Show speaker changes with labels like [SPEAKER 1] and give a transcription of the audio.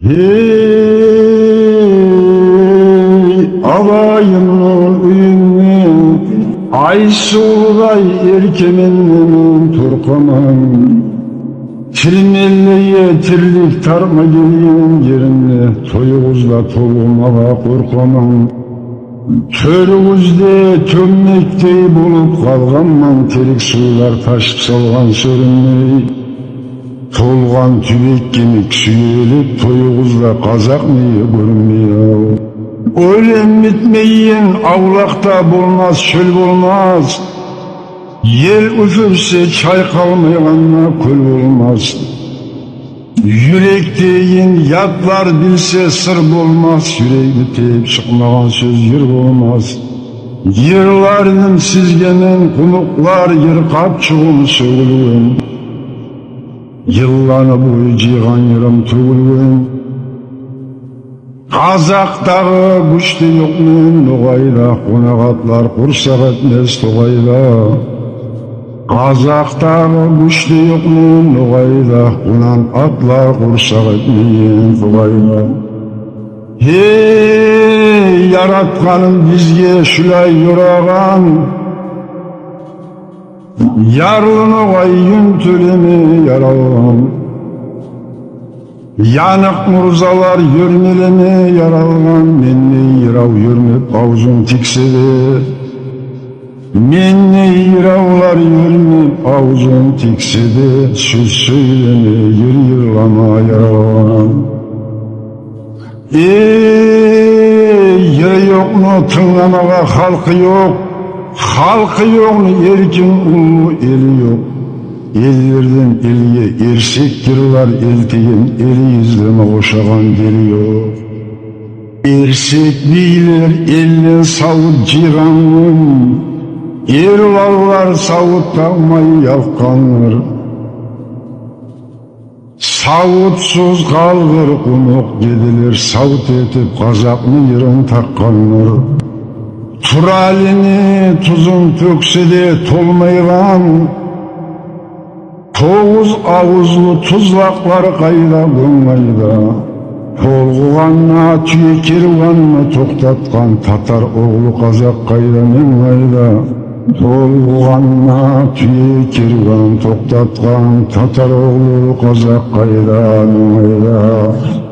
[SPEAKER 1] Hey alayımın uyumun ay suğday erkemenlemin turkaman Tilmelleye tirlik tarma geliyim yerinde toyuğuzla toluğumağa korkaman Törüğüzde tömmektey bulup kalganman terik sular taşıp salgan sörünmey Tolgan tübek kemik suyelip toyuğuzla kazak neyi görünmey Ölüm bitmeyin avlakta bulmaz çöl bulmaz Yel üfürse çaykalmayanla köl olmaz Yürekteyin yatlar bilse sır bulmaz Yüreğini teyip çıkmagan söz yer olmaz Yırlardım sizgemen kunuklar yırkap çıgın sögülüğün Yıllanı boyu ciğan yırım tügülüğün Kazaktağı güçlü yokmen noğayla Konakatlar kursak etmez toğayla Kazaktağı güçlü yokmen noğayla Kunan atlar kursak etmeyen toğayla Hey yaratkanım bizge şulay yorağan Yarın oğay yüntülemi yaralgan Yanık murzalar yürmeleme yaralgan Menni yirav yürmep avzun tiksede Menni yiravlar yürmep avzun tiksede Söz söyleme yır yırlama yaralgan Yeri yok mu tınlamağa halkı yok Halkı yok mu erkin ulu eli yok Ellerden elge ersek yırlar elteyin eli izleme koşagan geliyor Ersek beyler elle savut ciğanın Ervallar savut takmayı yapkanlar Savutsuz kalgır kunuk dediler savut etip kazaklı yırın takkanlar Turalini tuzun tökse de tolmaygan Toğuz ağızlı tuzlaklar kayda bulmayda Tolguğanna tüye kervanna toktatkan Tatar oğlu kazak kayda men kayda Tolguğanna tüye kervan toktatkan Tatar oğlu kazak kayda men kayda